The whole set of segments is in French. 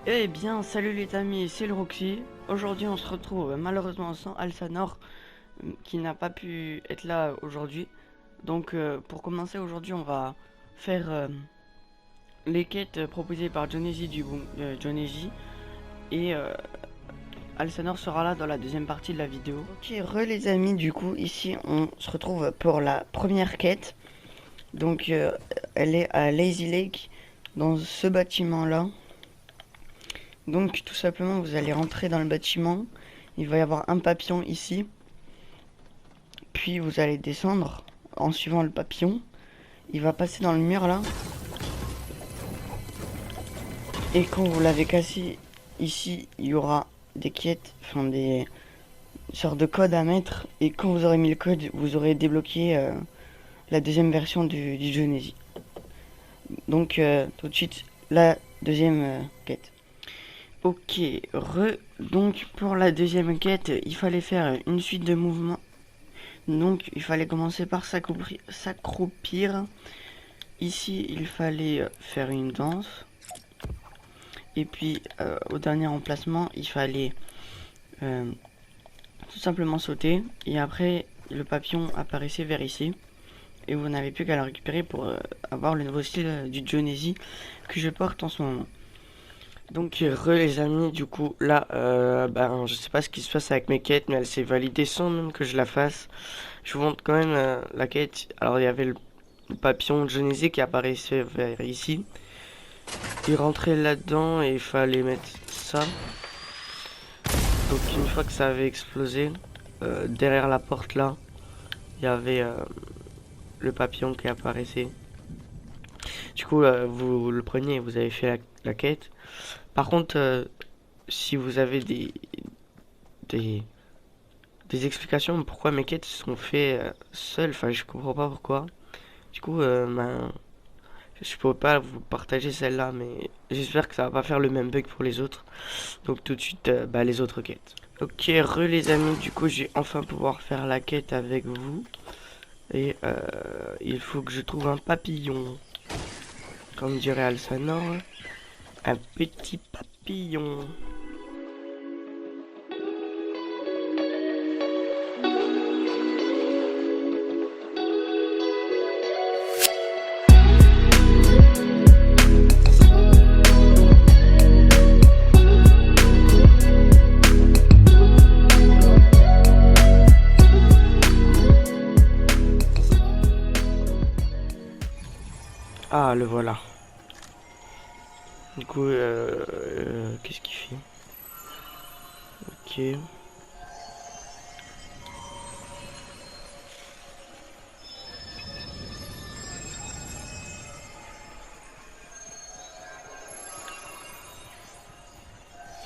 Eh bien, salut les amis, c'est le Roxy. Aujourd'hui, on se retrouve malheureusement sans Alsanor qui n'a pas pu être là aujourd'hui. Donc, pour commencer aujourd'hui, on va faire les quêtes proposées par Johnny du Johnny et Alsanor sera là dans la deuxième partie de la vidéo. Ok, les amis, du coup, ici on se retrouve pour la première quête. Donc, elle est à Lazy Lake, dans ce bâtiment là. Donc tout simplement vous allez rentrer dans le bâtiment, il va y avoir un papillon ici, puis vous allez descendre en suivant le papillon, il va passer dans le mur là, et quand vous l'avez cassé ici il y aura des quêtes, enfin des sortes de codes à mettre, et quand vous aurez mis le code vous aurez débloqué la deuxième version du Genesis. Donc tout de suite la deuxième quête. Ok, donc pour la deuxième quête, il fallait faire une suite de mouvements. Donc il fallait commencer par s'accroupir. Ici, il fallait faire une danse. Et puis au dernier emplacement, il fallait tout simplement sauter. Et après, le papillon apparaissait vers ici. Et vous n'avez plus qu'à le récupérer pour avoir le nouveau style du Genesis que je porte en ce moment. Donc les amis, du coup là je sais pas ce qui se passe avec mes quêtes, mais elle s'est validée sans même que je la fasse. Je vous montre quand même la quête. Alors il y avait le papillon Genesis qui apparaissait vers ici. Il rentrait là-dedans et il fallait mettre ça. Donc une fois que ça avait explosé, derrière la porte là, il y avait le papillon qui apparaissait. Du coup vous le preniez et vous avez fait la quête. Par contre, si vous avez des explications pourquoi mes quêtes sont faites seules, enfin je comprends pas pourquoi. Du coup, je peux pas vous partager celle-là, mais j'espère que ça va pas faire le même bug pour les autres. Donc tout de suite, les autres quêtes. Ok, les amis, du coup j'ai enfin pouvoir faire la quête avec vous. Et il faut que je trouve un papillon. Comme dirait Alsanor, un petit papillon. Ah, le voilà. Du coup, qu'est-ce qu'il fait? Ok.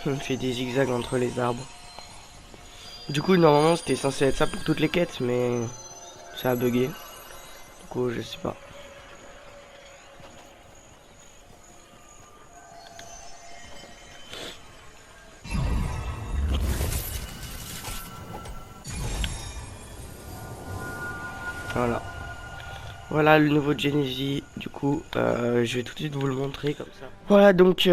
Il fait des zigzags entre les arbres. Du coup, normalement, c'était censé être ça pour toutes les quêtes, mais ça a bugué. Du coup, je sais pas. Voilà. Voilà le nouveau Genesis. Du coup, je vais tout de suite vous le montrer comme ça. Voilà, donc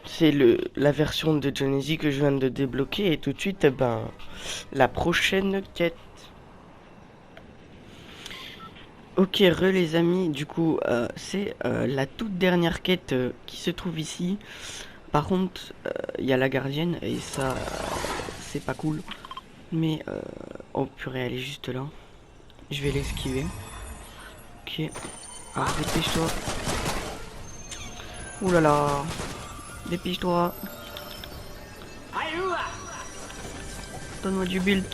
c'est la version de Genesis que je viens de débloquer. Et tout de suite, la prochaine quête. Ok, les amis, du coup, c'est la toute dernière quête qui se trouve ici. Par contre, il y a la gardienne et ça, c'est pas cool. Mais, oh purée, elle est juste là. Je vais l'esquiver. Ok. Ah, dépêche-toi. Ouh là là. Dépêche-toi. Donne-moi du build.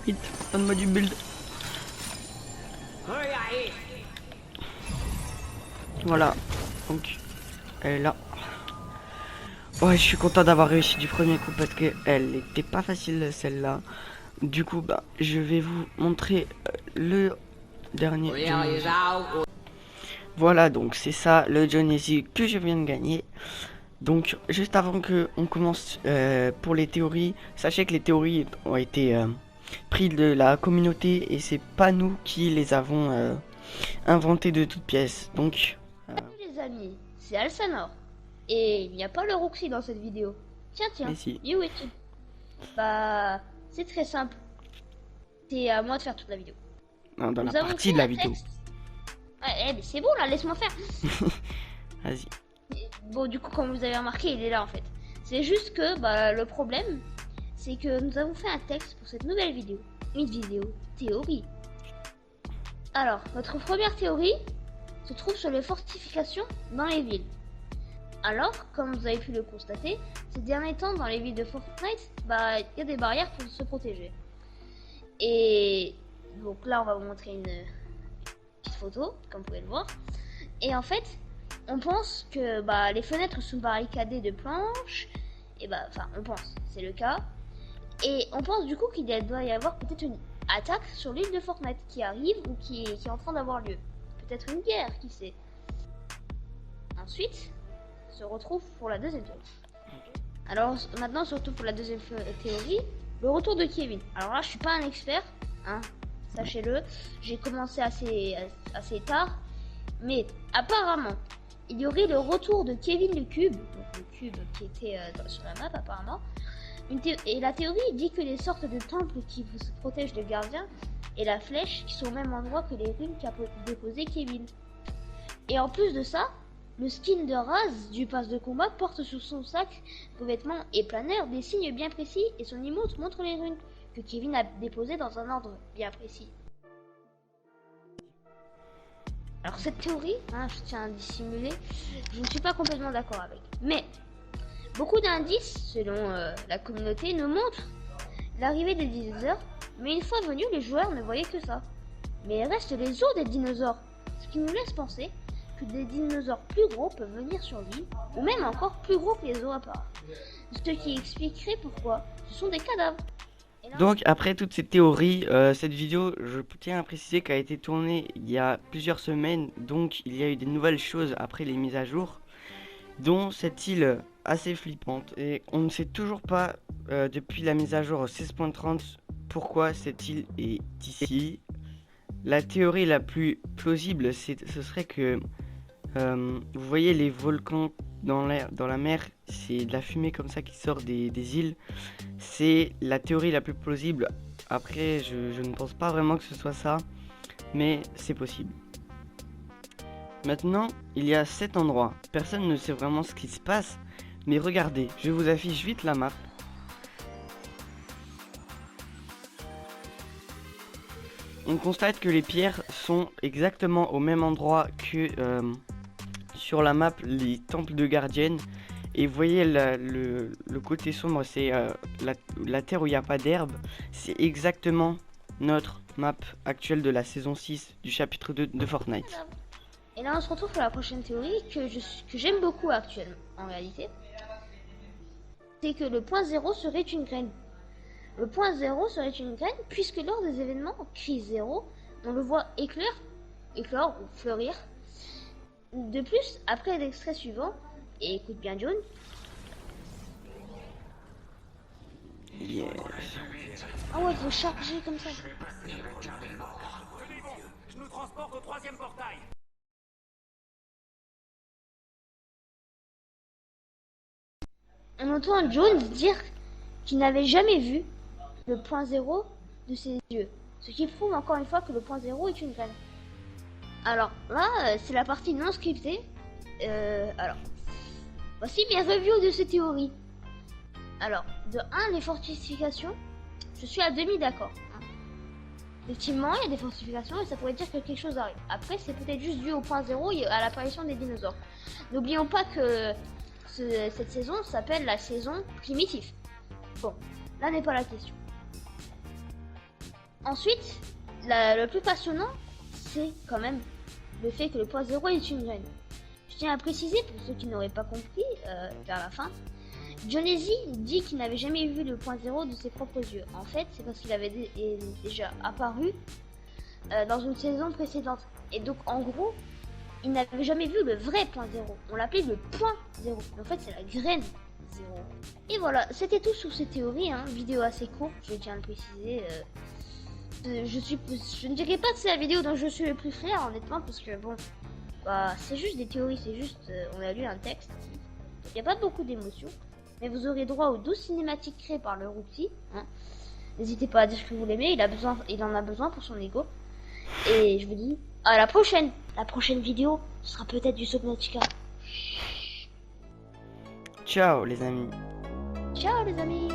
Vite, donne-moi du build. Voilà. Donc, elle est là. Ouais, je suis content d'avoir réussi du premier coup parce que elle était pas facile celle-là. Du coup, bah, je vais vous montrer le dernier Genesee. Voilà, donc c'est ça le Genesee que je viens de gagner. Donc, juste avant que on commence pour les théories, sachez que les théories ont été prises de la communauté et c'est pas nous qui les avons inventées de toutes pièces. Donc, Salut les amis, c'est Alsanor. Et il n'y a pas le Roxy dans cette vidéo. Tiens, mais si. où est-il? Bah, c'est très simple. C'est à moi de faire toute la vidéo. Non, dans la Nous avons partie fait de la un vidéo. texte. Mais c'est bon là, laisse-moi faire. Vas-y. Bon, du coup, comme vous avez remarqué, il est là en fait. C'est juste que bah, le problème, c'est que nous avons fait un texte pour cette nouvelle vidéo. Une vidéo théorie. Alors, notre première théorie se trouve sur les fortifications dans les villes. Alors, comme vous avez pu le constater, ces derniers temps dans les villes de Fortnite, bah, il y a des barrières pour se protéger. Et donc là, on va vous montrer une petite photo, comme vous pouvez le voir. Et en fait, on pense que bah, les fenêtres sont barricadées de planches. Et bah, enfin, on pense, c'est le cas. Et on pense du coup qu'il doit y avoir peut-être une attaque sur l'île de Fortnite qui arrive ou qui est en train d'avoir lieu. Peut-être une guerre, qui sait. Ensuite, se retrouve pour la deuxième théorie. Alors maintenant, surtout pour la deuxième théorie, le retour de Kevin. Alors là, je suis pas un expert, hein, sachez-le. J'ai commencé assez tard, mais apparemment, il y aurait le retour de Kevin le Cube, donc le cube qui était sur la map apparemment. Et la théorie dit que les sortes de temples qui se protègent des gardiens et la flèche qui sont au même endroit que les runes qu'a déposé Kevin. Et en plus de ça, le skin de Raz du pass de combat porte sur son sac de vêtements et planeur des signes bien précis et son emote montre les runes que Kevin a déposées dans un ordre bien précis. Alors cette théorie, hein, je tiens à dissimuler, je ne suis pas complètement d'accord avec. Mais beaucoup d'indices, selon la communauté, nous montrent l'arrivée des dinosaures, mais une fois venus, les joueurs ne voyaient que ça. Mais il reste les os des dinosaures, ce qui nous laisse penser que des dinosaures plus gros peuvent venir sur l'île, ou même encore plus gros que les os à part. Ce qui expliquerait pourquoi ce sont des cadavres. Donc après toutes ces théories, cette vidéo, je tiens à préciser qu'elle a été tournée il y a plusieurs semaines, donc il y a eu des nouvelles choses après les mises à jour, dont cette île assez flippante. Et on ne sait toujours pas, depuis la mise à jour 16.30, pourquoi cette île est ici. La théorie la plus plausible, ce serait que, vous voyez les volcans dans la mer, c'est de la fumée comme ça qui sort des îles. C'est la théorie la plus plausible. Après, je ne pense pas vraiment que ce soit ça, mais c'est possible. Maintenant, il y a 7 endroits. Personne ne sait vraiment ce qui se passe, mais regardez, je vous affiche vite la map. On constate que les pierres sont exactement au même endroit que sur la map les temples de gardiennes. Et vous voyez le côté sombre, c'est la terre où il n'y a pas d'herbe. C'est exactement notre map actuelle de la saison 6 du chapitre 2 de Fortnite. Et là on se retrouve pour la prochaine théorie que j'aime beaucoup actuellement en réalité. C'est que le point 0 serait une graine. Le point 0 serait une graine puisque lors des événements crise 0, on le voit éclore ou fleurir. De plus, après l'extrait suivant, et écoute bien John. Yes. Ah ouais, il faut charger comme ça. Je nous transporte au 3e portail. On entend John dire qu'il n'avait jamais vu le point 0 de ses yeux. Ce qui prouve encore une fois que le point 0 est une graine. Alors là, c'est la partie non scriptée. Alors, voici mes reviews de ces théories. Alors, de 1, les fortifications, je suis à demi d'accord. Hein. Effectivement, il y a des fortifications et ça pourrait dire que quelque chose arrive. Après, c'est peut-être juste dû au point 0 et à l'apparition des dinosaures. N'oublions pas que cette saison s'appelle la saison primitive. Bon, là n'est pas la question. Ensuite, le plus passionnant, c'est quand même le fait que le point 0 est une graine. Je tiens à préciser, pour ceux qui n'auraient pas compris vers la fin, Jonesy dit qu'il n'avait jamais vu le point zéro de ses propres yeux. En fait, c'est parce qu'il avait déjà apparu dans une saison précédente. Et donc, en gros, il n'avait jamais vu le vrai point zéro. On l'appelait le point zéro. Mais en fait, c'est la graine zéro. Et voilà, c'était tout sur ces théories. Hein. Vidéo assez courte, je tiens à le préciser. Je ne dirais pas que c'est la vidéo dont je suis le plus fier, honnêtement, parce que bon, bah, c'est juste des théories, c'est juste, on a lu un texte. Il n'y a pas beaucoup d'émotions, mais vous aurez droit aux 12 cinématiques créées par le rookie. Hein. N'hésitez pas à dire que vous l'aimez, il en a besoin pour son ego. Et je vous dis à la prochaine. La prochaine vidéo sera peut-être du Subnautica. Ciao les amis. Ciao les amis.